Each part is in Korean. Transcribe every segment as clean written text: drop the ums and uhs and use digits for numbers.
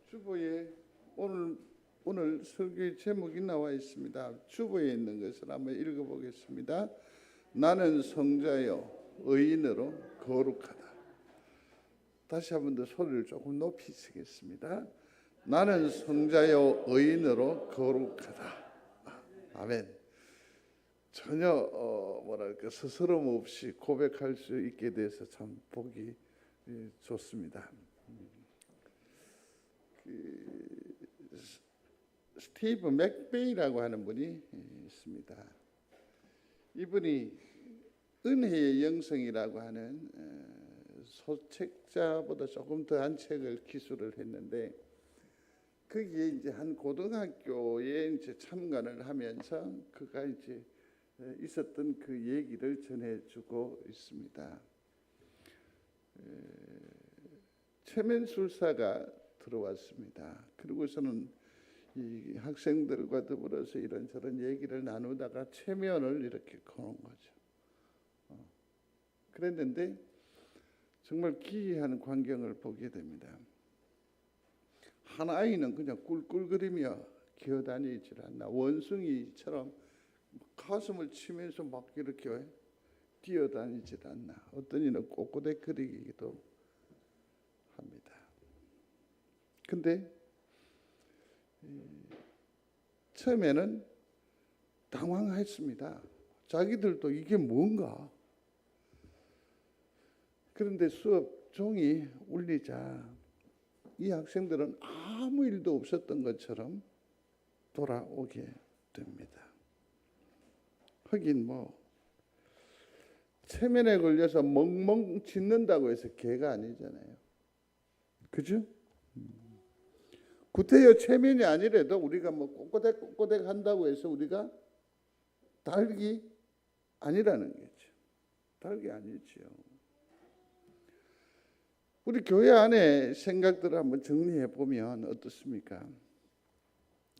주보에 오늘 설교의 제목이 나와 있습니다. 주보에 있는 것을 한번 읽어보겠습니다. 나는 성자여 의인으로 거룩하다. 다시 한번 더 소리를 조금 높이 쓰겠습니다. 나는 성자여 의인으로 거룩하다. 아멘. 전혀 스스럼 없이 고백할 수 있게 돼서 참 보기 좋습니다. 스티브 맥베이라고 하는 분이 있습니다. 이분이 은혜의 영성이라고 하는 소책자보다 조금 더한 책을 기술을 했는데, 거기에 이제 한 고등학교에 이제 참관을 하면서 그가 이제 있었던 그 얘기를 전해주고 있습니다. 최면술사가 들어왔습니다. 그리고서는 이 학생들과 더불어서 이런저런 얘기를 나누다가 최면을 이렇게 거는 거죠. 그랬는데 정말 기이한 광경을 보게 됩니다. 한 아이는 그냥 꿀꿀거리며 기어다니질 않나, 원숭이처럼 가슴을 치면서 막 이렇게 뛰어다니질 않나, 어떤 이는 꼬꼬대거리기도 합니다. 근데 처음에는 당황했습니다. 자기들도 이게 뭔가. 그런데 수업 종이 울리자 이 학생들은 아무 일도 없었던 것처럼 돌아오게 됩니다. 하긴 체면에 걸려서 멍멍 짖는다고 해서 개가 아니잖아요. 그죠? 구태여 체면이 아니래도 우리가 꼬꼬댁 한다고 해서 우리가 닭이 아니라는 거죠. 닭이 아니죠. 우리 교회 안에 생각들을 한번 정리해 보면 어떻습니까?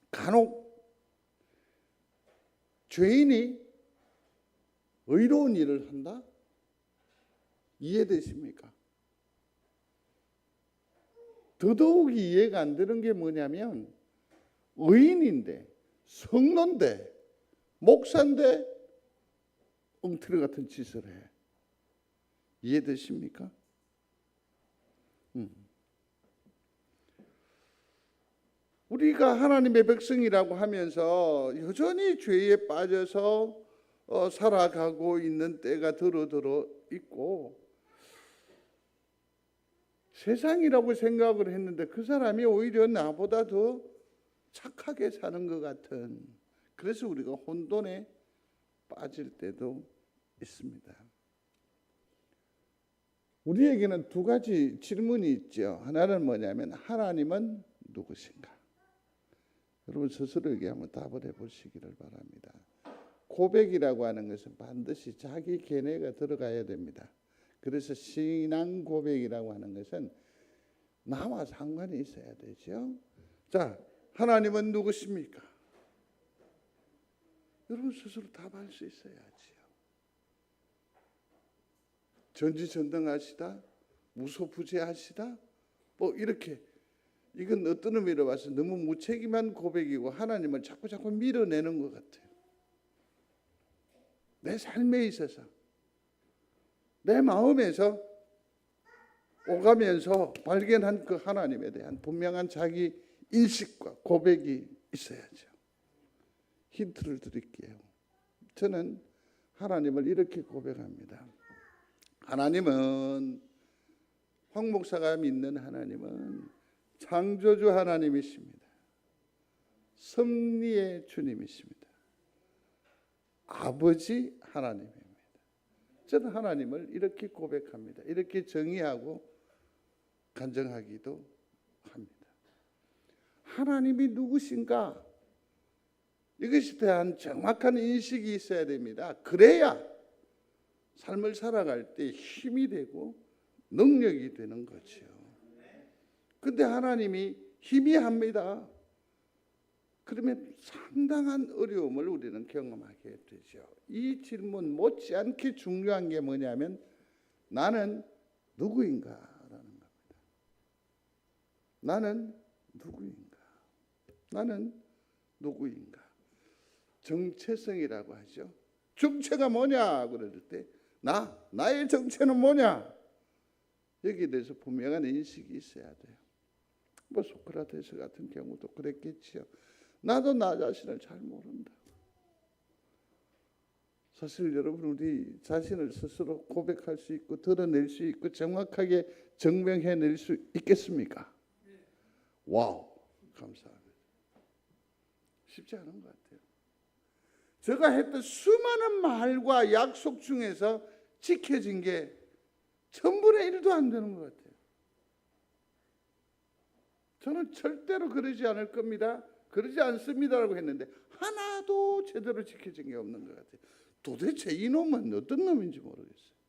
간혹 죄인이 의로운 일을 한다? 이해되십니까? 더더욱이 이해가 안 되는 게 뭐냐면, 의인인데, 성도인데, 목사인데 엉터리 같은 짓을 해. 이해되십니까? 우리가 하나님의 백성이라고 하면서 여전히 죄에 빠져서 살아가고 있는 때가 더러 있고, 세상이라고 생각을 했는데 그 사람이 오히려 나보다 더 착하게 사는 것 같은, 그래서 우리가 혼돈에 빠질 때도 있습니다. 우리에게는 두 가지 질문이 있죠. 하나는 뭐냐면, 하나님은 누구신가? 여러분 스스로에게 한번 답을 해보시기를 바랍니다. 고백이라고 하는 것은 반드시 자기 견해가 들어가야 됩니다. 그래서 신앙 고백이라고 하는 것은 나와 상관이 있어야 되죠. 자, 하나님은 누구십니까? 여러분 스스로 답할 수 있어야지요. 전지전능하시다, 무소부재하시다, 이렇게. 이건 어떤 의미로 봐서 너무 무책임한 고백이고 하나님을 자꾸 밀어내는 것 같아요. 내 삶에 있어서, 내 마음에서 오가면서 발견한 그 하나님에 대한 분명한 자기 인식과 고백이 있어야죠. 힌트를 드릴게요. 저는 하나님을 이렇게 고백합니다. 하나님은, 황 목사가 믿는 하나님은 창조주 하나님이십니다. 섭리의 주님이십니다. 아버지 하나님입니다. 저는 하나님을 이렇게 고백합니다. 이렇게 정의하고 간증하기도 합니다. 하나님이 누구신가? 이것에 대한 정확한 인식이 있어야 됩니다. 그래야 삶을 살아갈 때 힘이 되고 능력이 되는 거죠. 근데 하나님이 희미합니다. 그러면 상당한 어려움을 우리는 경험하게 되죠. 이 질문 못지않게 중요한 게 뭐냐면, 나는 누구인가라는 겁니다. 나는 누구인가? 나는 누구인가? 정체성이라고 하죠. 정체가 뭐냐 그럴 때 나의 정체는 뭐냐? 여기에 대해서 분명한 인식이 있어야 돼요. 뭐 소크라테스 같은 경우도 그랬겠지요. 나도 나 자신을 잘 모른다. 사실 여러분 우리 자신을 스스로 고백할 수 있고 드러낼 수 있고 정확하게 증명해낼 수 있겠습니까? 와우, 감사합니다. 쉽지 않은 것 같아요. 제가 했던 수많은 말과 약속 중에서 지켜진 게 천분의 1도 안 되는 것 같아요. 저는 절대로 그러지 않을 겁니다. 그러지 않습니다라고 했는데 하나도 제대로 지켜진 게 없는 것 같아요. 도대체 이놈은 어떤 놈인지 모르겠어요.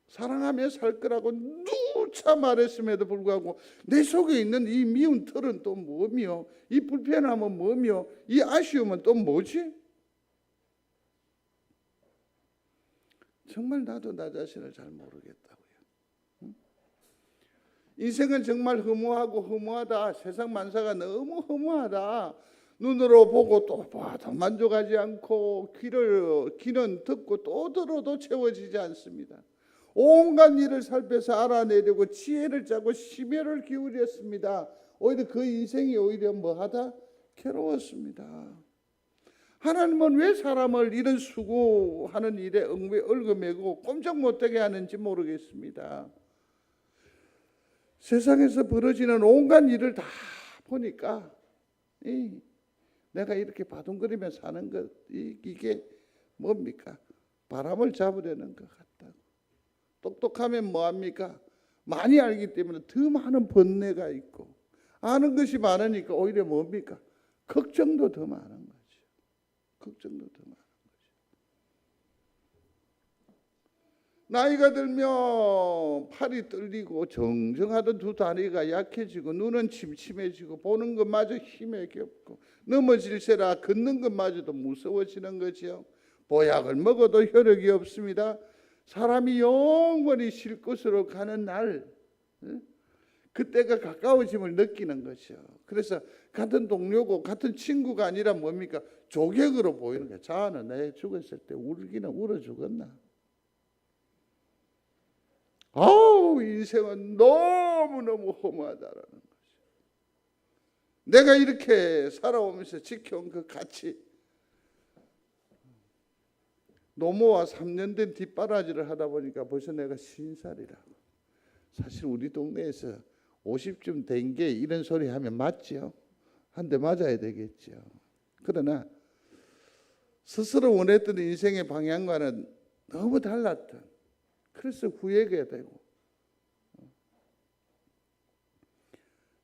사랑하며 살 거라고 누차 말했음에도 불구하고 내 속에 있는 이 미운 털은 또 뭐며, 이 불편함은 뭐며, 이 아쉬움은 또 뭐지? 정말 나도 나 자신을 잘 모르겠다고요. 인생은 정말 허무하고 허무하다. 세상 만사가 너무 허무하다. 눈으로 보고 또 봐도 만족하지 않고 귀는 듣고 또 들어도 채워지지 않습니다. 온갖 일을 살펴서 알아내려고 지혜를 짜고 심혈을 기울였습니다. 오히려 그 인생이 오히려 뭐하다? 괴로웠습니다. 하나님은 왜 사람을 이런 수고하는 일에 얽매고 꼼짝 못하게 하는지 모르겠습니다. 세상에서 벌어지는 온갖 일을 다 보니까 내가 이렇게 바둥거리며 사는 것 이게 뭡니까? 바람을 잡으려는 것 같다고. 똑똑하면 뭐합니까? 많이 알기 때문에 더 많은 번뇌가 있고 아는 것이 많으니까 오히려 뭡니까? 걱정도 더 많은 거죠. 걱정도 더 많은 거죠. 나이가 들면 팔이 떨리고 정정하던 두 다리가 약해지고 눈은 침침해지고 보는 것마저 힘에 겹고 넘어질세라 걷는 것마저도 무서워지는 거죠. 보약을 먹어도 효력이 없습니다. 사람이 영원히 쉴 곳으로 가는 날 그때가 가까워짐을 느끼는 거죠. 그래서 같은 동료고 같은 친구가 아니라 뭡니까? 조객으로 보이는 거예요. 자는 내 죽었을 때 울기는 울어 죽었나? 아우 인생은 너무너무 허무하다라는 거죠. 내가 이렇게 살아오면서 지켜온 그 가치, 노모와 3년 된 뒷바라지를 하다 보니까 벌써 내가 50살이라고. 사실 우리 동네에서 50쯤 된 게 이런 소리 하면 맞죠. 한 대 맞아야 되겠죠. 그러나 스스로 원했던 인생의 방향과는 너무 달랐던, 그래서 후회가 되고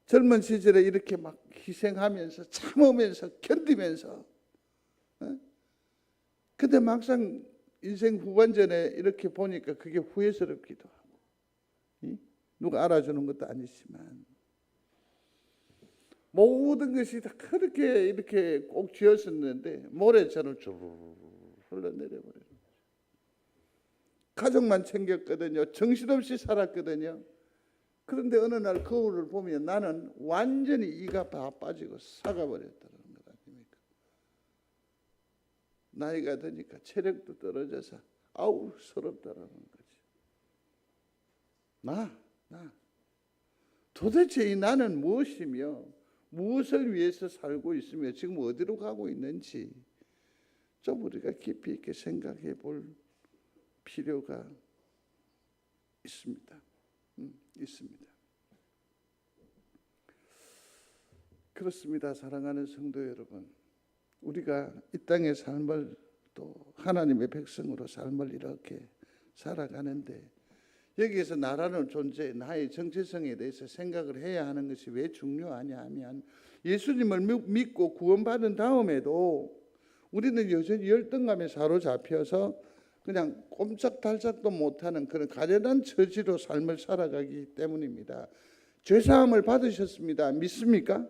젊은 시절에 이렇게 막 희생하면서 참으면서 견디면서 근데 막상 인생 후반전에 이렇게 보니까 그게 후회스럽기도 하고 누가 알아주는 것도 아니지만 모든 것이 다 그렇게 이렇게 꼭 쥐었었는데 모래처럼 쭉 흘러내려버려요. 가족만 챙겼거든요. 정신없이 살았거든요. 그런데 어느 날 거울을 보면 나는 완전히 이가 다 빠지고 삭아버렸다는 것 아닙니까? 나이가 드니까 체력도 떨어져서 아우 서럽다라는 거지. 나 도대체 이 나는 무엇이며 무엇을 위해서 살고 있으며 지금 어디로 가고 있는지 좀 우리가 깊이 있게 생각해 볼 필요가 있습니다. 있습니다. 그렇습니다. 사랑하는 성도 여러분, 우리가 이 땅의 삶을 또 하나님의 백성으로 삶을 이렇게 살아가는데 여기에서 나라는 존재, 나의 정체성에 대해서 생각을 해야 하는 것이 왜 중요하냐 하면 예수님을 믿고 구원받은 다음에도 우리는 여전히 열등감에 사로잡혀서 그냥 꼼짝달싹도 못하는 그런 가련한 처지로 삶을 살아가기 때문입니다. 죄사함을 받으셨습니다. 믿습니까?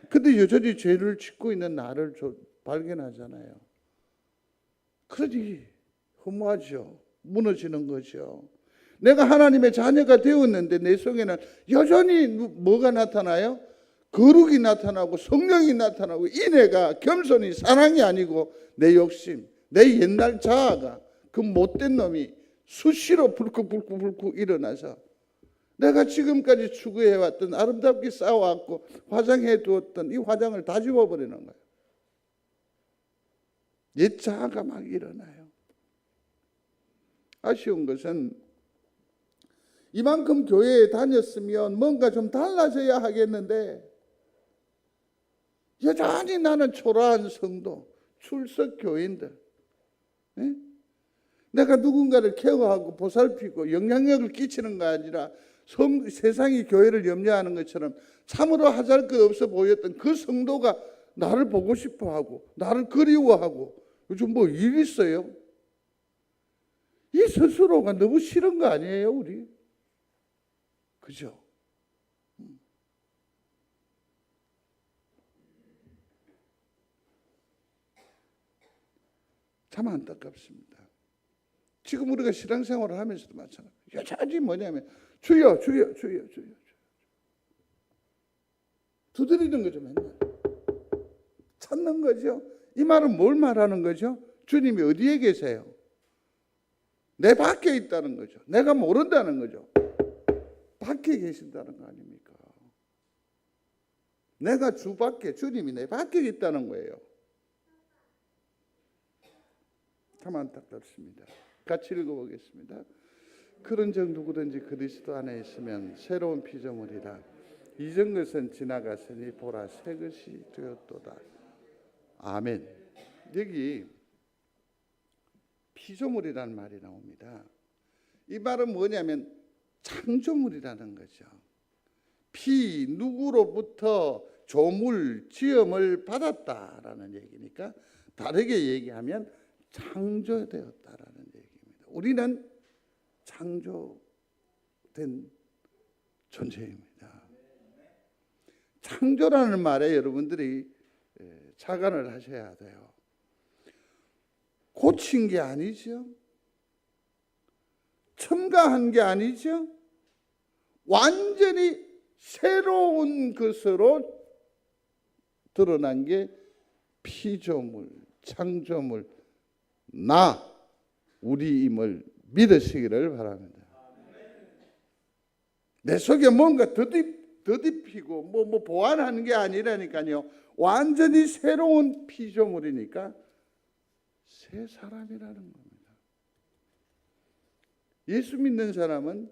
근데 여전히 죄를 짓고 있는 나를 발견하잖아요. 그러니 허무하죠. 무너지는 거죠. 내가 하나님의 자녀가 되었는데 내 속에는 여전히 뭐가 나타나요? 거룩이 나타나고 성령이 나타나고 인애가, 겸손이, 사랑이 아니고 내 욕심, 내 옛날 자아가, 그 못된 놈이 수시로 불컥 일어나서 내가 지금까지 추구해왔던, 아름답게 쌓아왔고 화장해 두었던 이 화장을 다 지워버리는 거예요. 옛 자아가 막 일어나요. 아쉬운 것은 이만큼 교회에 다녔으면 뭔가 좀 달라져야 하겠는데 여전히 나는 초라한 성도, 출석 교인들, 네? 내가 누군가를 케어하고 보살피고 영향력을 끼치는 거 아니라 세상이 교회를 염려하는 것처럼 참으로 하잘 것 없어 보였던 그 성도가 나를 보고 싶어하고 나를 그리워하고 요즘 뭐 일 있어요? 이 스스로가 너무 싫은 거 아니에요, 우리? 그죠? 참 안타깝습니다. 지금 우리가 신앙생활을 하면서도 마찬가지예요. 여전히 뭐냐면 주여 두드리는 거죠. 맨날 찾는 거죠. 이 말은 뭘 말하는 거죠? 주님이 어디에 계세요? 내 밖에 있다는 거죠. 내가 모른다는 거죠. 밖에 계신다는 거 아닙니까? 내가 주 밖에, 주님이 내 밖에 있다는 거예요. 참 안타깝습니다. 같이 읽어보겠습니다. 그런즉 누구든지 그리스도 안에 있으면 새로운 피조물이라. 이전 것은 지나갔으니 보라 새 것이 되었도다. 아멘. 여기 피조물이라는 말이 나옵니다. 이 말은 뭐냐면 창조물이라는 거죠. 누구로부터 조물, 지음을 받았다라는 얘기니까 다르게 얘기하면 창조되었다라는 얘기입니다. 우리는 창조된 존재입니다. 창조라는 말에 여러분들이 착안을 하셔야 돼요. 고친 게 아니죠. 첨가한 게 아니죠. 완전히 새로운 것으로 드러난 게 피조물, 창조물, 우리임을 믿으시기를 바랍니다. 내 속에 뭔가 더딥히고 뭐 보완하는 게 아니라니까요. 완전히 새로운 피조물이니까 새 사람이라는 겁니다. 예수 믿는 사람은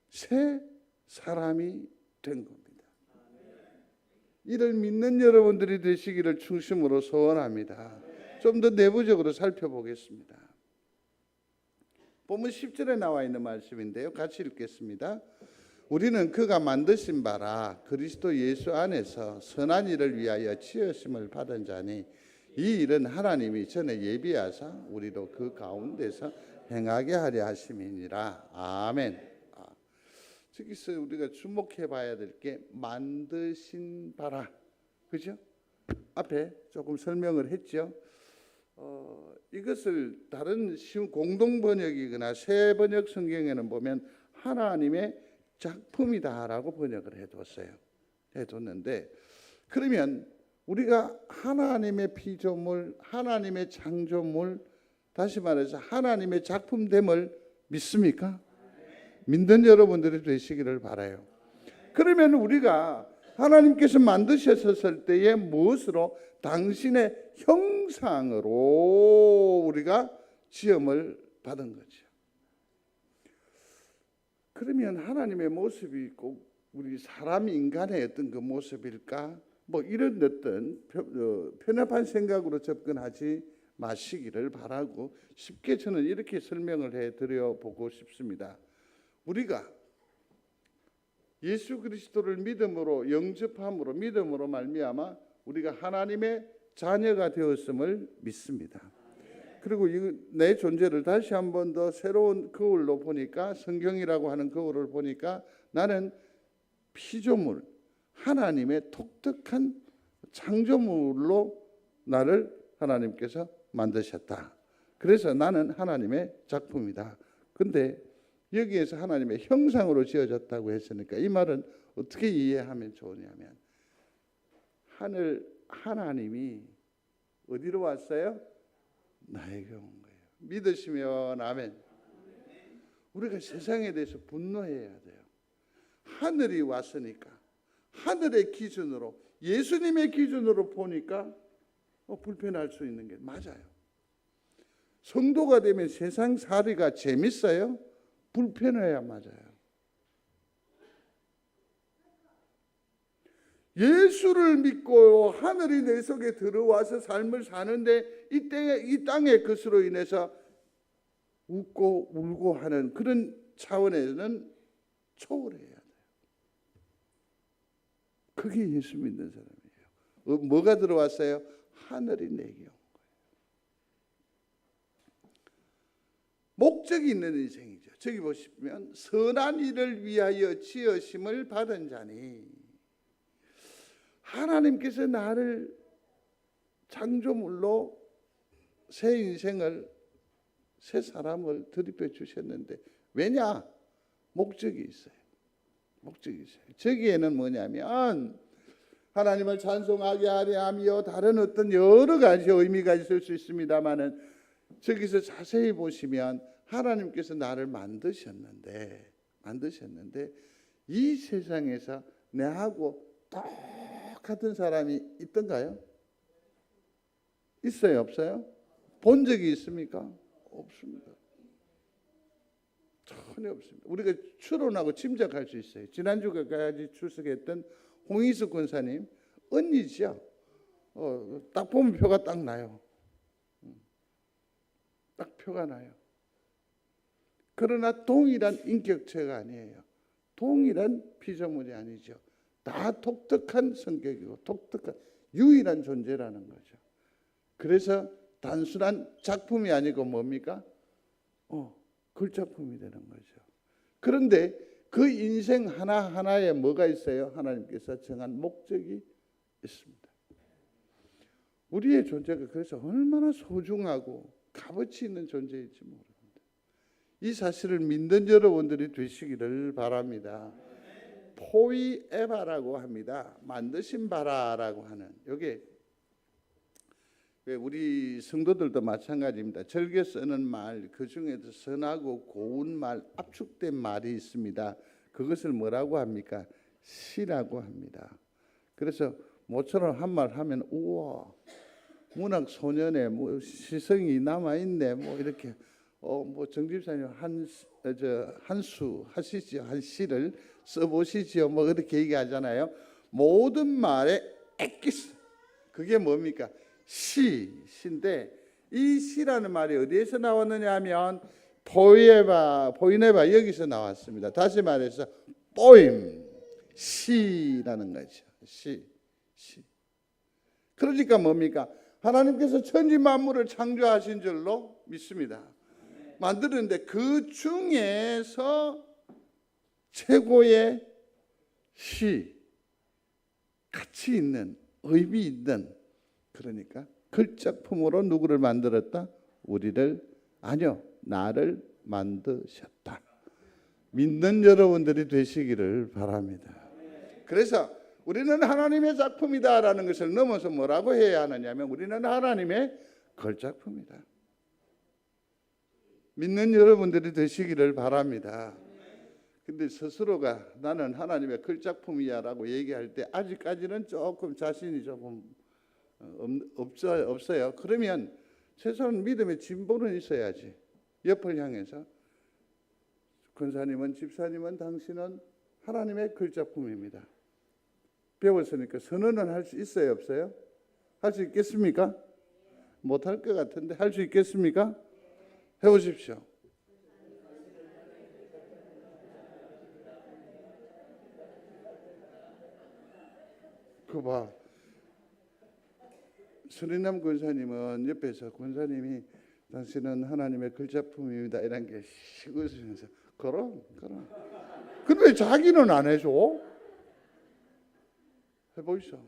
새 사람이 된 겁니다. 이를 믿는 여러분들이 되시기를 중심으로 소원합니다. 좀 더 내부적으로 살펴보겠습니다. 본문 10절에 나와 있는 말씀인데요. 같이 읽겠습니다. 우리는 그가 만드신 바라 그리스도 예수 안에서 선한 일을 위하여 지으심을 받은 자니 이 일은 하나님이 전에 예비하사 우리도 그 가운데서 행하게 하려 하심이니라. 아멘. 저기서 우리가 주목해 봐야 될 게 만드신 바라. 그죠? 앞에 조금 설명을 했죠. 이것을 다른 공동 번역이거나 새 번역 성경에는 보면 하나님의 작품이다라고 번역을 해뒀는데 그러면 우리가 하나님의 피조물, 하나님의 창조물, 다시 말해서 하나님의 작품됨을 믿습니까? 믿는 여러분들이 되시기를 바라요. 그러면 우리가 하나님께서 만드셨을 때에 무엇으로? 당신의 형상으로 우리가 지음을 받은 거죠. 그러면 하나님의 모습이 꼭 우리 사람 인간의 어떤 그 모습일까? 뭐 이런 어떤 편협한 생각으로 접근하지 마시기를 바라고 쉽게 저는 이렇게 설명을 해드려 보고 싶습니다. 우리가 예수 그리스도를 믿음으로 영접함으로 믿음으로 말미암아 우리가 하나님의 자녀가 되었음을 믿습니다. 그리고 내 존재를 다시 한 번 더 새로운 거울로 보니까 성경이라고 하는 거울을 보니까 나는 피조물, 하나님의 독특한 창조물로 나를 하나님께서 만드셨다. 그래서 나는 하나님의 작품이다. 근데 여기에서 하나님의 형상으로 지어졌다고 했으니까 이 말은 어떻게 이해하면 좋으냐면 하나님이 어디로 왔어요? 나에게 온 거예요. 믿으시면 아멘. 우리가 세상에 대해서 분노해야 돼요. 하늘이 왔으니까 하늘의 기준으로 예수님의 기준으로 보니까 불편할 수 있는 게 맞아요. 성도가 되면 세상 살이가 재밌어요? 불편해야 맞아요. 예수를 믿고 하늘이 내 속에 들어와서 삶을 사는데 이 땅의 것으로 인해서 웃고 울고 하는 그런 차원에서는 초월해야 돼요. 그게 예수 믿는 사람이에요. 뭐가 들어왔어요? 하늘이 내게 온 거예요. 목적이 있는 인생이죠. 저기 보시면 선한 일을 위하여 지으심을 받은 자니 하나님께서 나를 창조물로 새 인생을 새 사람을 드립해 주셨는데 왜냐? 목적이 있어요. 목적이 있어요. 저기에는 뭐냐면 하나님을 찬송하게 하려 하며 다른 어떤 여러 가지 의미가 있을 수 있습니다만은 저기서 자세히 보시면 하나님께서 나를 만드셨는데 이 세상에서 내하고 똑같은 사람이 있던가요? 있어요? 없어요? 본 적이 있습니까? 없습니다. 전혀 없습니다. 우리가 추론하고 짐작할 수 있어요. 지난주까지 출석했던 홍희숙 권사님 언니죠. 딱 보면 표가 딱 나요. 딱 표가 나요. 그러나 동일한 인격체가 아니에요. 동일한 피조물이 아니죠. 다 독특한 성격이고 독특한 유일한 존재라는 거죠. 그래서 단순한 작품이 아니고 뭡니까? 글작품이 되는 거죠. 그런데 그 인생 하나하나에 뭐가 있어요? 하나님께서 정한 목적이 있습니다. 우리의 존재가 그래서 얼마나 소중하고 값어치 있는 존재일지 모릅니다. 이 사실을 믿는 여러분들이 되시기를 바랍니다. 포이에바라고 합니다. 만드신 바라라고 하는 이게 우리 성도들도 마찬가지입니다. 즐겨 쓰는 말, 그 중에도 선하고 고운 말, 압축된 말이 있습니다. 그것을 뭐라고 합니까? 시라고 합니다. 그래서 모처럼 한 말 하면 우와 문학 소년의 뭐 시성이 남아 있네. 뭐 이렇게 뭐 정집사님 한수 하시지요, 한 시를 써보시지요. 뭐 그렇게 얘기하잖아요. 모든 말에 엑기스 그게 뭡니까? 시인데 이 시라는 말이 어디에서 나왔느냐 하면 포이네바 여기서 나왔습니다. 다시 말해서 포임 시라는 거죠. 시. 그러니까 뭡니까? 하나님께서 천지 만물을 창조하신 줄로 믿습니다. 만드는데 그 중에서 최고의 시, 가치 있는 의미 있는 그러니까 글작품으로 누구를 만들었다? 우리를 아니요 나를 만드셨다. 믿는 여러분들이 되시기를 바랍니다. 그래서 우리는 하나님의 작품이다라는 것을 넘어서 뭐라고 해야 하느냐면 우리는 하나님의 걸작품이다. 믿는 여러분들이 되시기를 바랍니다. 근데 스스로가 나는 하나님의 걸작품이야 라고 얘기할 때 아직까지는 조금 자신이 조금 없어요. 그러면 최소한 믿음의 진보는 있어야지. 옆을 향해서 권사님은 집사님은 당신은 하나님의 걸작품입니다. 배웠으니까 선언은 할 수 있어요? 없어요? 할 수 있겠습니까? 못할 것 같은데 할 수 있겠습니까? 해보십시오. 그 봐. 서린남 권사님은 옆에서 권사님이 당신은 하나님의 걸작품입니다 이런 게 웃으면서 그럼 근데 자기는 안 해줘? 해보이소.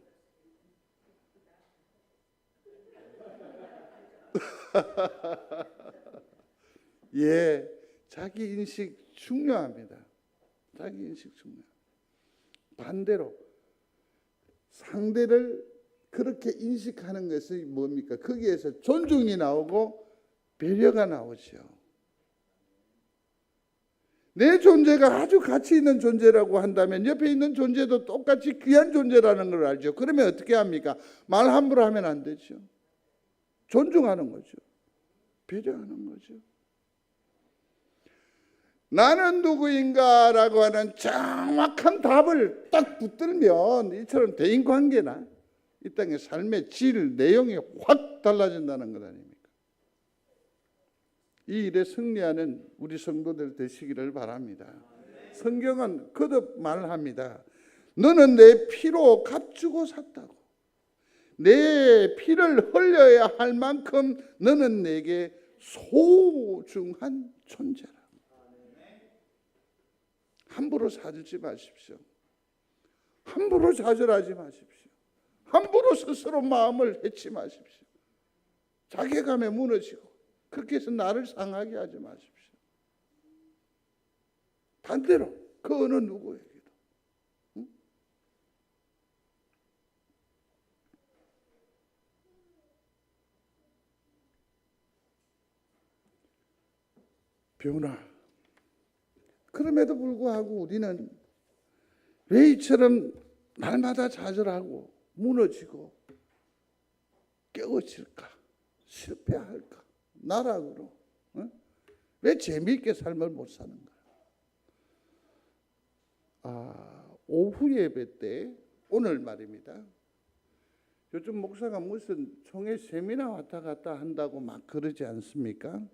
예, 자기 인식 중요합니다. 자기인식 중요합니다. 반대로 상대를 그렇게 인식하는 것이 뭡니까? 거기에서 존중이 나오고 배려가 나오죠. 내 존재가 아주 가치 있는 존재라고 한다면 옆에 있는 존재도 똑같이 귀한 존재라는 걸 알죠. 그러면 어떻게 합니까? 말 함부로 하면 안 되죠. 존중하는 거죠. 배려하는 거죠. 나는 누구인가 라고 하는 정확한 답을 딱 붙들면 이처럼 대인관계나 이 땅의 삶의 질, 내용이 확 달라진다는 것 아닙니까? 이 일에 승리하는 우리 성도들 되시기를 바랍니다. 성경은 거듭 말합니다. 너는 내 피로 값주고 샀다고. 내 피를 흘려야 할 만큼 너는 내게 소중한 존재라. 함부로 사주지 마십시오. 함부로 좌절하지 마십시오. 함부로 스스로 마음을 해치 마십시오. 자괴감에 무너지고 그렇게 해서 나를 상하게 하지 마십시오. 반대로 그 어느 누구에게도 변화. 그럼에도 불구하고 우리는 왜 이처럼 날마다 좌절하고 무너지고 깨어질까? 실패할까? 나락으로. 왜 재미있게 삶을 못 사는가? 오후 예배 때 오늘 말입니다. 요즘 목사가 무슨 총회 세미나 왔다 갔다 한다고 막 그러지 않습니까?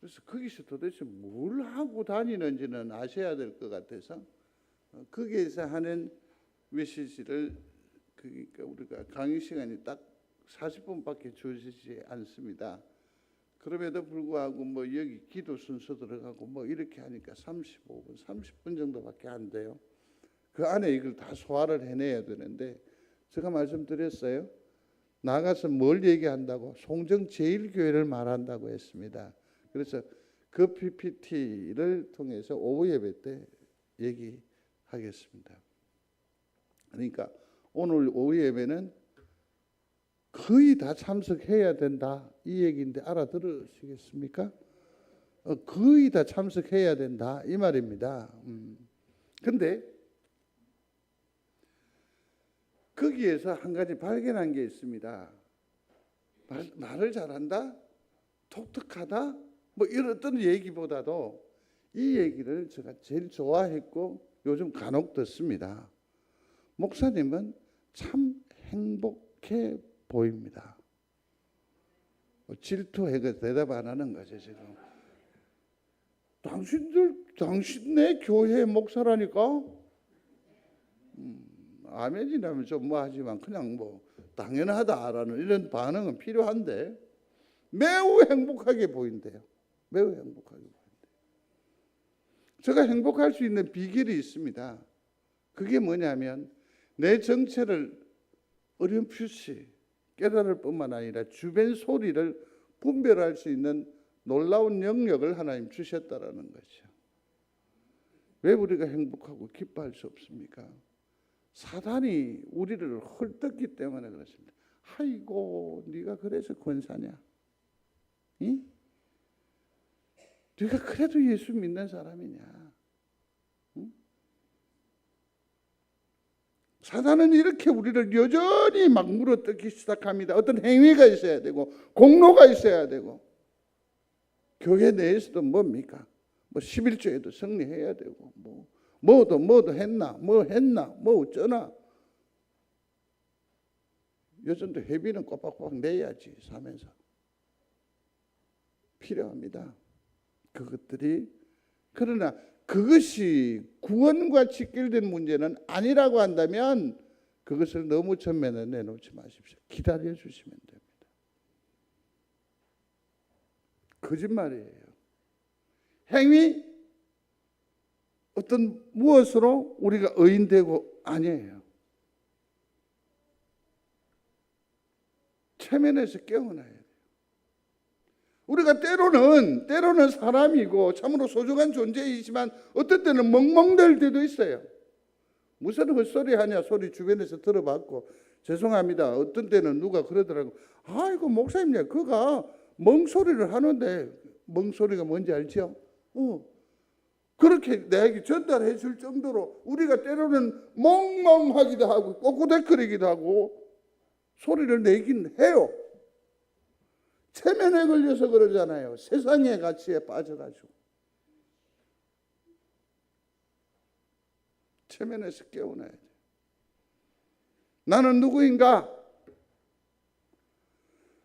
그래서 거기서 도대체 뭘 하고 다니는지는 아셔야 될 것 같아서 거기에서 하는 메시지를 그러니까 우리가 강의 시간이 딱 40분밖에 주어지지 않습니다. 그럼에도 불구하고 뭐 여기 기도 순서 들어가고 뭐 이렇게 하니까 35분, 30분 정도밖에 안 돼요. 그 안에 이걸 다 소화를 해내야 되는데 제가 말씀드렸어요. 나가서 뭘 얘기한다고? 송정제일교회를 말한다고 했습니다. 그래서 그 PPT를 통해서 오후 예배 때 얘기하겠습니다. 그러니까 오늘 오후 예배는 거의 다 참석해야 된다 이 얘기인데 알아들으시겠습니까? 거의 다 참석해야 된다 이 말입니다. 근데 거기에서 한 가지 발견한 게 있습니다. 말을 잘한다? 독특하다? 뭐 이런 어떤 얘기보다도 이 얘기를 제가 제일 좋아했고 요즘 간혹 듣습니다. 목사님은 참 행복해 보입니다. 질투해서 대답 안 하는 거죠 지금. 당신네 교회 목사라니까. 아멘이라면 좀 뭐 하지만 그냥 뭐 당연하다라는 이런 반응은 필요한데 매우 행복하게 보인대요. 매우 행복하게 보인대요. 제가 행복할 수 있는 비결이 있습니다. 그게 뭐냐면 내 정체를 어렴풋이 깨달을 뿐만 아니라 주변 소리를 분별할 수 있는 놀라운 영역을 하나님 주셨다라는 거죠. 왜 우리가 행복하고 기뻐할 수 없습니까? 사단이 우리를 헐뜯기 때문에 그렇습니다. 아이고 네가 그래서 권사냐? 응? 네가 그래도 예수 믿는 사람이냐? 응? 사단은 이렇게 우리를 여전히 막 물어뜯기 시작합니다. 어떤 행위가 있어야 되고 공로가 있어야 되고 교회 내에서도 뭡니까? 뭐 11조에도 승리해야 되고 뭐도 했나 뭐 어쩌나. 요즘도 회비는 꼬박꼬박 내야지 사면서 필요합니다. 그것들이. 그러나 그것이 구원과 직결된 문제는 아니라고 한다면 그것을 너무 전면에 내놓지 마십시오. 기다려 주시면 됩니다. 거짓말이에요. 행위 어떤 무엇으로 우리가 의인되고 아니에요. 체면에서 깨어나야 돼요. 우리가 때로는 사람이고 참으로 소중한 존재이지만 어떤 때는 멍멍댈 때도 있어요. 무슨 헛소리 하냐 소리 주변에서 들어봤고, 죄송합니다. 어떤 때는 누가 그러더라고. 아이고 목사님, 그가 멍소리를 하는데, 멍소리가 뭔지 알죠? 그렇게 내게 전달해 줄 정도로 우리가 때로는 멍멍하기도 하고 꼬꾸대거리기도 하고 소리를 내긴 해요. 체면에 걸려서 그러잖아요. 세상의 가치에 빠져가지고. 체면에서 깨어나야 돼. 나는 누구인가?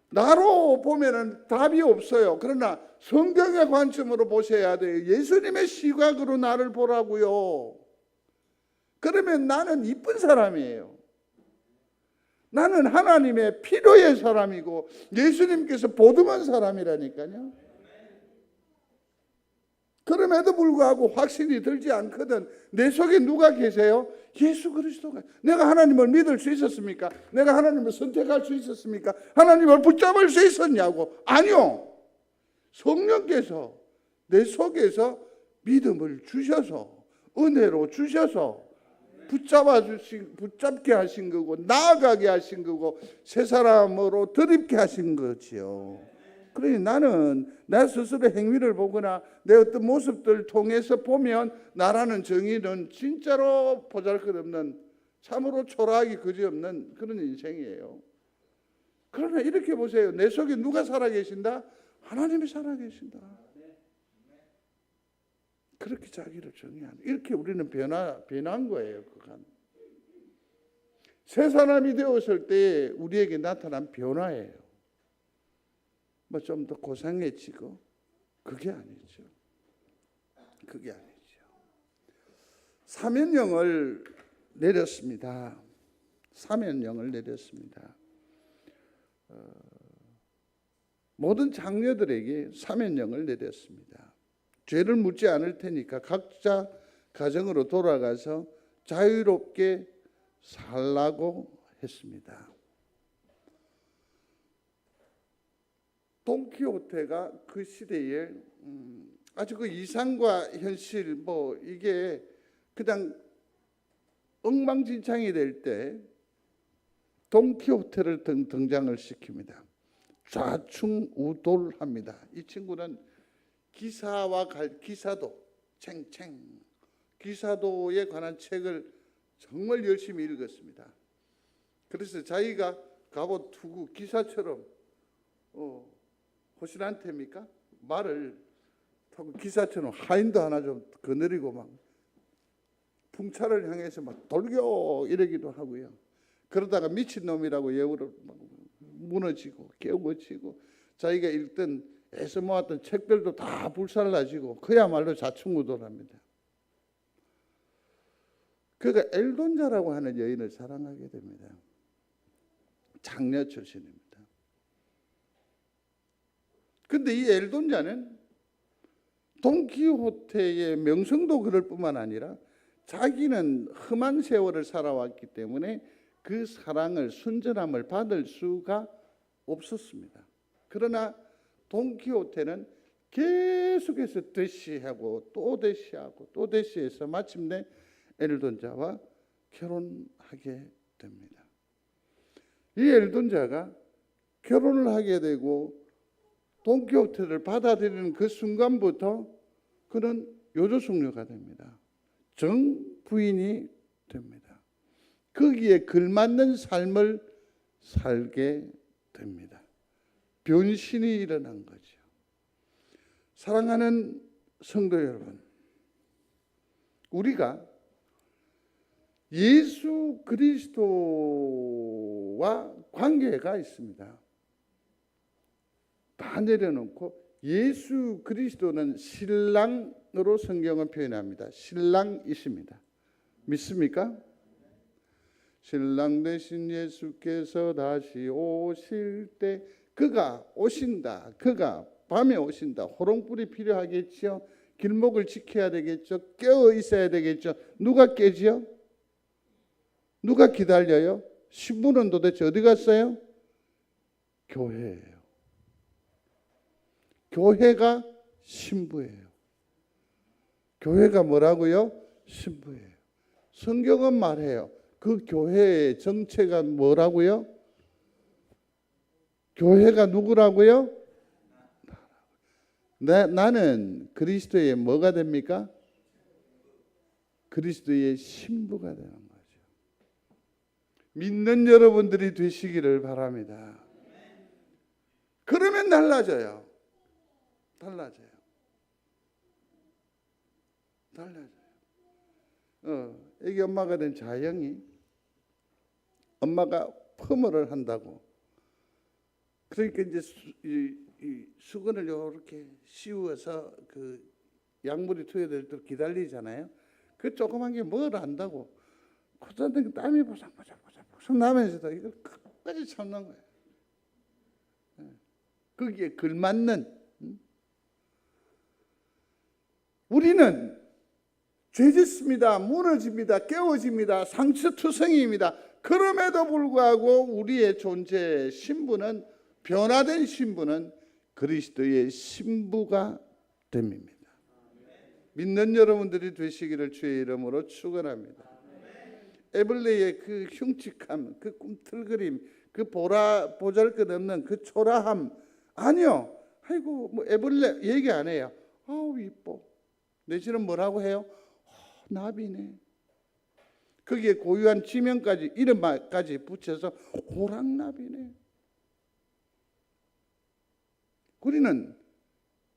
나로 보면은 답이 없어요. 그러나 성경의 관점으로 보셔야 돼요. 예수님의 시각으로 나를 보라고요. 그러면 나는 이쁜 사람이에요. 나는 하나님의 필요의 사람이고 예수님께서 보듬은 사람이라니까요. 그럼에도 불구하고 확신이 들지 않거든. 내 속에 누가 계세요? 예수 그리스도가. 내가 하나님을 믿을 수 있었습니까? 내가 하나님을 선택할 수 있었습니까? 하나님을 붙잡을 수 있었냐고? 아니요. 성령께서 내 속에서 믿음을 주셔서, 은혜로 주셔서 붙잡게 하신 거고, 나아가게 하신 거고, 새 사람으로 드립게 하신 거지요. 그러니 나는 나 스스로 행위를 보거나 내 어떤 모습들을 통해서 보면 나라는 정의는 진짜로 보잘것없는, 참으로 초라하기 그지없는 그런 인생이에요. 그러나 이렇게 보세요. 내 속에 누가 살아계신다? 하나님이 살아계신다. 그렇게 자기를 정의하는, 이렇게 우리는 변한 거예요. 그간 새 사람이 되었을 때 우리에게 나타난 변화예요. 뭐 좀 더 고상해지고, 그게 아니죠. 그게 아니죠. 사면령을 내렸습니다. 사면령을 내렸습니다. 모든 장녀들에게 사면령을 내렸습니다. 죄를 묻지 않을 테니까 각자 가정으로 돌아가서 자유롭게 살라고 했습니다. 돈키호테가 그 시대에 아주 그 이상과 현실, 뭐 이게 그냥 엉망진창이 될 때 돈키호테를 등장을 시킵니다. 좌충우돌합니다. 이 친구는 기사도 기사도에 관한 책을 정말 열심히 읽었습니다. 그래서 자기가 갑옷 투구 기사처럼 호신한테입니까? 말을 타고 기사처럼 하인도 하나 좀 거느리고 막 풍차를 향해서 막 돌격 이러기도 하고요. 그러다가 미친놈이라고 예우를 무너지고 깨우치고 자기가 읽던 애써 모았던 책들도 다 불살라지고 그야말로 좌충우돌합니다. 그가 엘돈자라고 하는 여인을 사랑하게 됩니다. 장녀 출신입니다. 근데 이 엘돈자는 돈키호테의 명성도 그럴 뿐만 아니라 자기는 험한 세월을 살아왔기 때문에 그 사랑을, 순전함을 받을 수가 없었습니다. 그러나 돈키호테는 계속해서 대시하고 또 대시하고 또 대시해서 마침내 엘돈자와 결혼하게 됩니다. 이 엘돈자가 결혼을 하게 되고 돈키호테를 받아들이는 그 순간부터 그는 요조숙녀가 됩니다. 정부인이 됩니다. 거기에 걸맞는 삶을 살게 됩니다. 변신이 일어난 거죠. 사랑하는 성도 여러분, 우리가 예수 그리스도와 관계가 있습니다. 다 내려놓고 예수 그리스도는 신랑으로 성경은 표현합니다. 신랑이십니다. 믿습니까? 신랑 되신 예수께서 다시 오실 때 그가 오신다. 그가 밤에 오신다. 호롱불이 필요하겠죠. 길목을 지켜야 되겠죠. 깨어 있어야 되겠죠. 누가 깨지요? 누가 기다려요? 신부는 도대체 어디 갔어요? 교회예요. 교회가 신부예요. 교회가 뭐라고요? 신부예요. 성경은 말해요. 그 교회의 정체가 뭐라고요? 교회가 누구라고요? 나는 그리스도의 뭐가 됩니까? 그리스도의 신부가 되는 거죠. 믿는 여러분들이 되시기를 바랍니다. 그러면 달라져요. 달라져요. 애기 엄마가 된 자영이 엄마가 펌을 한다고. 그러니까 이제 이 수건을 이렇게 씌워서 그 약물이 투여될 때 기다리잖아요. 그 조그만 게 뭘 안다고. 콧잔등에 땀이 보삭보삭 나면서도 이걸 끝까지 참는 거예요. 거기에 걸맞는. 우리는 죄짓습니다. 무너집니다. 깨어집니다. 상처투성이입니다. 그럼에도 불구하고 우리의 존재 신부는, 변화된 신부는 그리스도의 신부가 됨입니다. 믿는 여러분들이 되시기를 주의 이름으로 축원합니다. 에블레의 그 흉측함, 그 꿈틀거림, 그 보잘것없는 그 초라함, 아니요. 아이고 뭐 에블레 얘기 안 해요. 아우 이뻐. 내지는 뭐라고 해요? 나비네. 거기에 고유한 지명까지, 이름까지 붙여서 호랑나비네. 우리는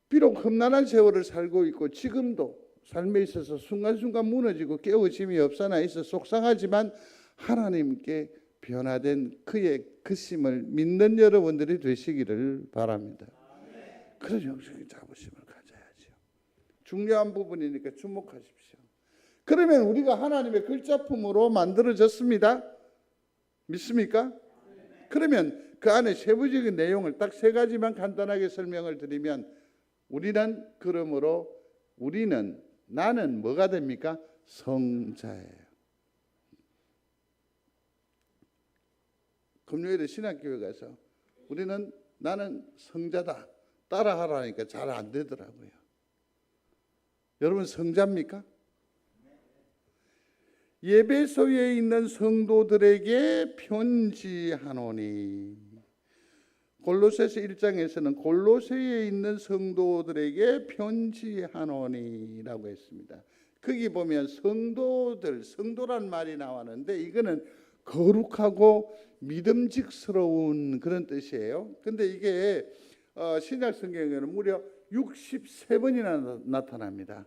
비록 험난한 세월을 살고 있고 지금도 삶에 있어서 순간순간 무너지고 깨어짐이 없사나 있어 속상하지만 하나님께 변화된 그의 그심을 믿는 여러분들이 되시기를 바랍니다. 그런 영적인 자부심을 가져야죠. 중요한 부분이니까 주목하십시오. 그러면 우리가 하나님의 글자품으로 만들어졌습니다. 믿습니까? 그러면 그 안에 세부적인 내용을 딱 세 가지만 간단하게 설명을 드리면, 나는 뭐가 됩니까? 성자예요. 금요일에 신학교에 가서 나는 성자다 따라하라니까 잘 안 되더라고요. 여러분 성자입니까? 예배소에 있는 성도들에게 편지하노니, 골로새서 1장에서는 골로새에 있는 성도들에게 편지하노니라고 했습니다. 거기 보면 성도란 말이 나왔는데 이거는 거룩하고 믿음직스러운 그런 뜻이에요. 근데 이게 신약 성경에는 무려 63번이나 나타납니다.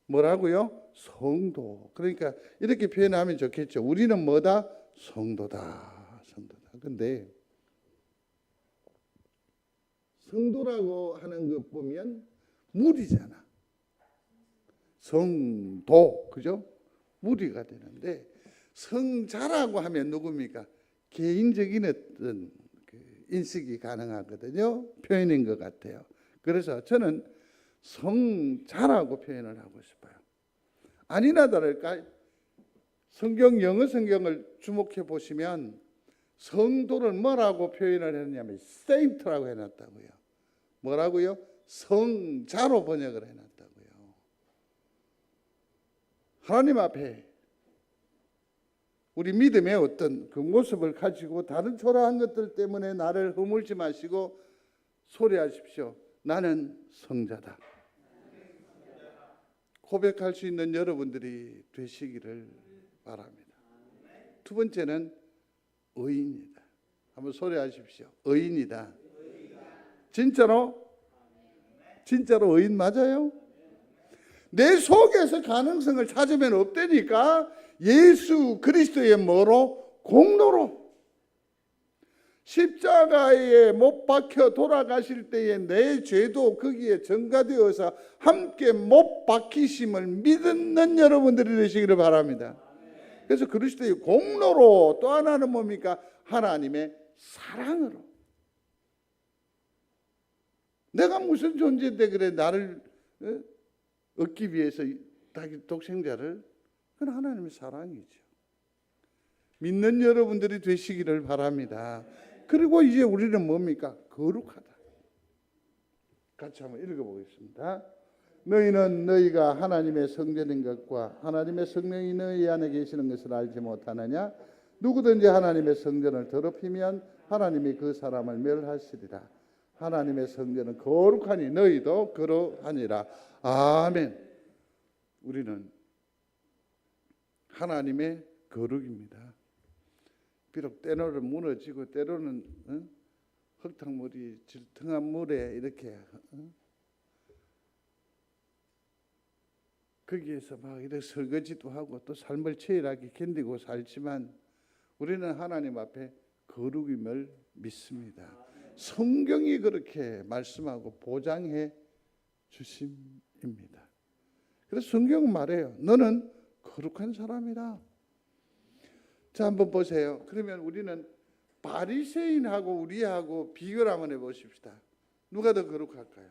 뭐라고요? 성도. 그러니까 이렇게 표현하면 좋겠죠. 우리는 뭐다? 성도다. 근데 성도라고 하는 것 보면 무리잖아. 성도, 그죠? 무리가 되는데 성자라고 하면 누굽니까? 개인적인 어떤 인식이 가능하거든요. 표현인 것 같아요. 그래서 저는 성자라고 표현을 하고 싶어요. 아니나 다를까 영어 성경을 주목해 보시면 성도를 뭐라고 표현을 했냐면 saint라고 해놨다고요. 뭐라고요? 성자로 번역을 해놨다고요. 하나님 앞에 우리 믿음의 어떤 그 모습을 가지고 다른 초라한 것들 때문에 나를 허물지 마시고 소리하십시오. 나는 성자다. 고백할 수 있는 여러분들이 되시기를 바랍니다. 두 번째는 의인이다. 한번 소리하십시오. 의인이다. 진짜로 의인 맞아요? 내 속에서 가능성을 찾으면 없다니까. 예수 그리스도의 뭐로? 공로로. 십자가에 못 박혀 돌아가실 때에 내 죄도 거기에 전가되어서 함께 못 박히심을 믿는 여러분들이 되시기를 바랍니다. 그래서 그리스도의 공로로, 또 하나는 뭡니까? 하나님의 사랑으로. 내가 무슨 존재인데 그래 나를 얻기 위해서 자기 독생자를, 그건 하나님의 사랑이죠. 믿는 여러분들이 되시기를 바랍니다. 그리고 이제 우리는 뭡니까? 거룩하다. 같이 한번 읽어보겠습니다. 너희는 너희가 하나님의 성전인 것과 하나님의 성령이 너희 안에 계시는 것을 알지 못하느냐? 누구든지 하나님의 성전을 더럽히면 하나님이 그 사람을 멸하시리라. 하나님의 성전은 거룩하니 너희도 그러하니라. 아멘. 우리는 하나님의 거룩입니다. 비록 때로는 무너지고 때로는 흙탕물이 질투한 물에 이렇게 거기에서 막 이렇게 설거지도 하고 또 삶을 치열하게 견디고 살지만 우리는 하나님 앞에 거룩임을 믿습니다. 성경이 그렇게 말씀하고 보장해 주심입니다. 그래서 성경은 말해요. 너는 거룩한 사람이다. 자, 한번 보세요. 그러면 우리는 바리새인하고 우리하고 비교를 한번 해보십시다. 누가 더 거룩할까요?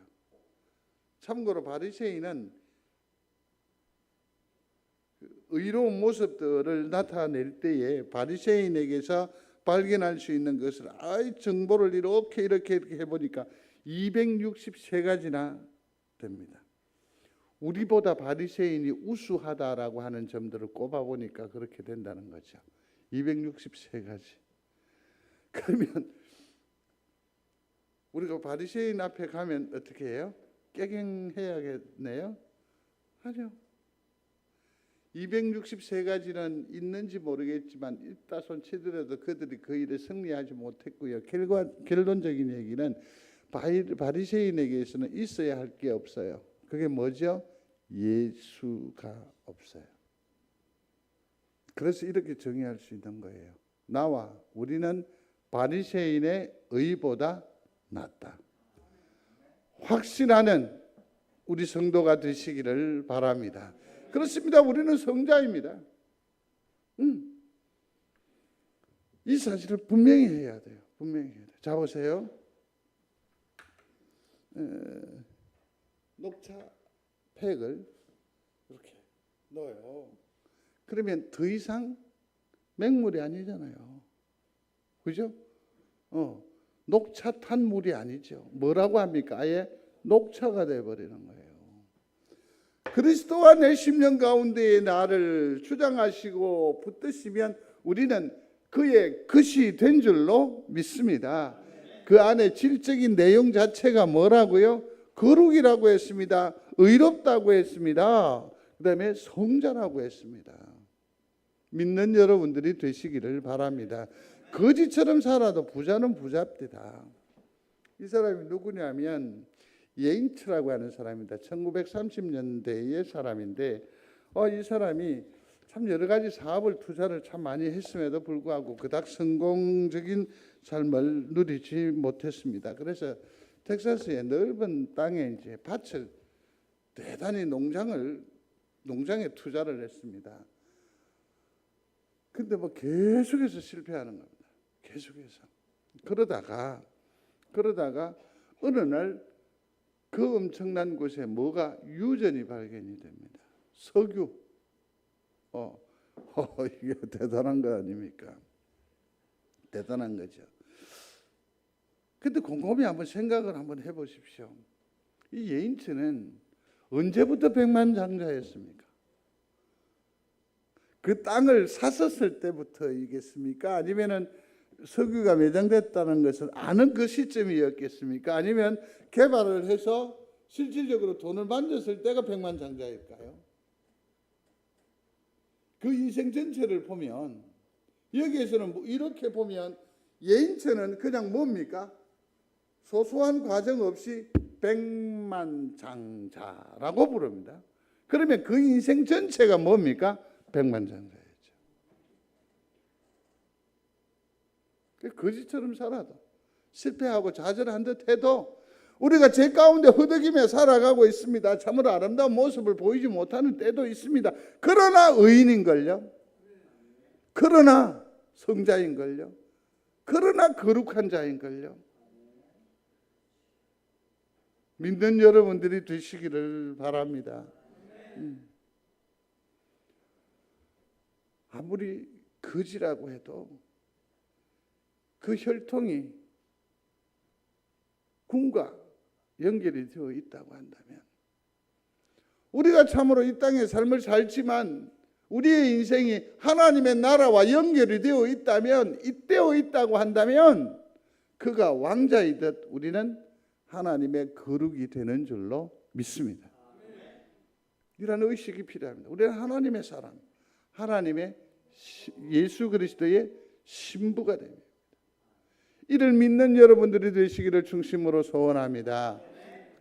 참고로 바리새인은 의로운 모습들을 나타낼 때에 바리새인에게서 발견할 수 있는 것을 정보를 이렇게 해보니까 263가지나 됩니다. 우리보다 바리새인이 우수하다라고 하는 점들을 꼽아보니까 그렇게 된다는 거죠. 263가지. 그러면 우리가 바리새인 앞에 가면 어떻게 해요? 깨갱해야겠네요? 하죠. 263가지는 있는지 모르겠지만 일다손 치더라도 그들이 그 일에 승리하지 못했고요. 결론적인 얘기는 바리새인에게서는 있어야 할 게 없어요. 그게 뭐죠? 예수가 없어요. 그래서 이렇게 정의할 수 있는 거예요. 나와 우리는 바리새인의 의보다 낫다. 확신하는 우리 성도가 되시기를 바랍니다. 그렇습니다. 우리는 성자입니다. 이 사실을 분명히 해야 돼요. 분명히 해야 돼요. 자, 보세요. 녹차 팩을 이렇게 넣어요. 그러면 더 이상 맹물이 아니잖아요. 그죠? 녹차 탄 물이 아니죠. 뭐라고 합니까? 아예 녹차가 되어버리는 거예요. 그리스도 안에 10년 가운데에 나를 주장하시고 붙드시면 우리는 그의 것이 된 줄로 믿습니다. 그 안에 질적인 내용 자체가 뭐라고요? 거룩이라고 했습니다. 의롭다고 했습니다. 그 다음에 성자라고 했습니다. 믿는 여러분들이 되시기를 바랍니다. 거지처럼 살아도 부자는 부자입니다. 이 사람이 누구냐면 예인트라고 하는 사람입니다. 1930년대의 사람인데 이 사람이 참 여러 가지 사업을 투자를 참 많이 했음에도 불구하고 그닥 성공적인 삶을 누리지 못했습니다. 그래서 텍사스의 넓은 땅에 이제 밭을 대단히 농장에 투자를 했습니다. 근데 계속해서 실패하는 겁니다. 계속해서. 그러다가 어느 날 그 엄청난 곳에 뭐가 유전이 발견이 됩니다. 석유. 이게 대단한 거 아닙니까? 대단한 거죠. 근데 곰곰이 한번 생각을 한번 해보십시오. 이 예인츠는 언제부터 백만장자였습니까? 그 땅을 샀었을 때부터이겠습니까? 아니면은 석유가 매장됐다는 것을 아는 그 시점이었겠습니까? 아니면 개발을 해서 실질적으로 돈을 만졌을 때가 백만장자일까요? 그 인생 전체를 보면 여기에서는 이렇게 보면 예인처는 그냥 뭡니까? 소소한 과정 없이 백만장자라고 부릅니다. 그러면 그 인생 전체가 뭡니까? 백만장자예요. 거지처럼 살아도 실패하고 좌절한 듯 해도 우리가 제 가운데 허덕이며 살아가고 있습니다. 참으로 아름다운 모습을 보이지 못하는 때도 있습니다. 그러나 의인인걸요. 그러나 성자인걸요. 그러나 거룩한 자인걸요. 믿는 여러분들이 되시기를 바랍니다. 아무리 거지라고 해도 그 혈통이 군과 연결이 되어 있다고 한다면, 우리가 참으로 이 땅의 삶을 살지만 우리의 인생이 하나님의 나라와 연결이 되어 있다면, 잇대어 있다고 한다면 그가 왕자이듯 우리는 하나님의 거룩이 되는 줄로 믿습니다. 이런 의식이 필요합니다. 우리는 하나님의 사람, 하나님의 예수 그리스도의 신부가 됩니다. 이를 믿는 여러분들이 되시기를 중심으로 소원합니다.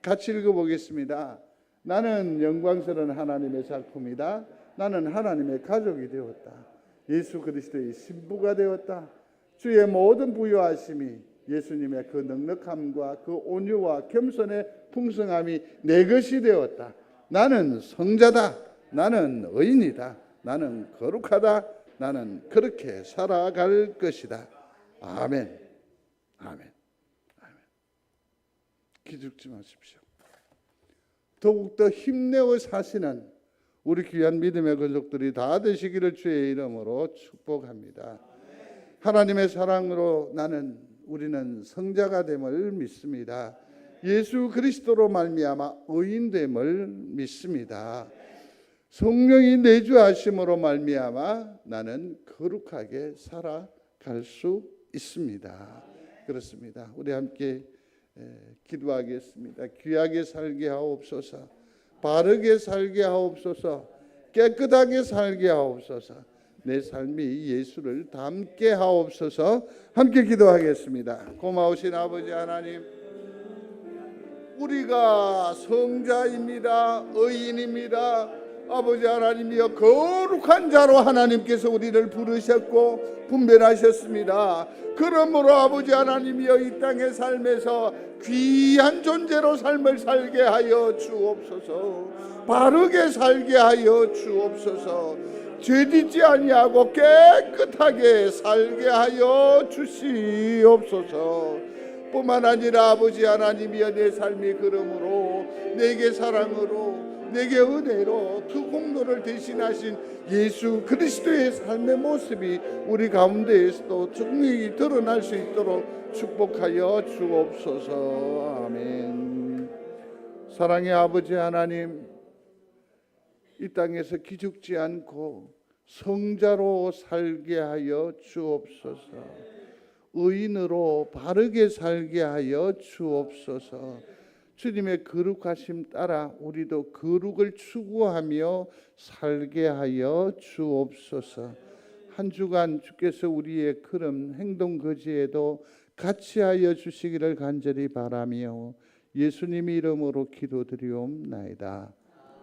같이 읽어보겠습니다. 나는 영광스러운 하나님의 작품이다. 나는 하나님의 가족이 되었다. 예수 그리스도의 신부가 되었다. 주의 모든 부요하심이, 예수님의 그 넉넉함과 그 온유와 겸손의 풍성함이 내 것이 되었다. 나는 성자다. 나는 의인이다. 나는 거룩하다. 나는 그렇게 살아갈 것이다. 아멘. 아멘. 아멘. 기죽지 마십시오. 더욱더 힘내어 사시는 우리 귀한 믿음의 가족들이 다 되시기를 주의 이름으로 축복합니다. 하나님의 사랑으로 우리는 성자가 됨을 믿습니다. 예수 그리스도로 말미암아 의인됨을 믿습니다. 성령이 내주하심으로 말미암아 나는 거룩하게 살아갈 수 있습니다. 그렇습니다. 우리 함께 기도하겠습니다. 귀하게 살게 하옵소서. 바르게 살게 하옵소서. 깨끗하게 살게 하옵소서. 내 삶이 예수를 닮게 하옵소서. 함께 기도하겠습니다. 고마우신 아버지 하나님, 우리가 성자입니다. 의인입니다. 아버지 하나님이여, 거룩한 자로 하나님께서 우리를 부르셨고 분별하셨습니다. 그러므로 아버지 하나님이여, 이 땅의 삶에서 귀한 존재로 삶을 살게 하여 주옵소서. 바르게 살게 하여 주옵소서. 죄짓지 아니하고 깨끗하게 살게 하여 주시옵소서. 뿐만 아니라 아버지 하나님이여, 내 삶이 그러므로 내게 사랑으로, 내게 은혜로 그 공로를 대신하신 예수 그리스도의 삶의 모습이 우리 가운데에서도 분명히 드러날 수 있도록 축복하여 주옵소서. 아멘. 사랑의 아버지 하나님, 이 땅에서 기죽지 않고 성자로 살게 하여 주옵소서. 의인으로 바르게 살게 하여 주옵소서. 주님의 거룩하심 따라 우리도 거룩을 추구하며 살게 하여 주옵소서. 한 주간 주께서 우리의 걸음 행동 거지에도 같이 하여 주시기를 간절히 바라며 예수님 이름으로 기도드리옵나이다.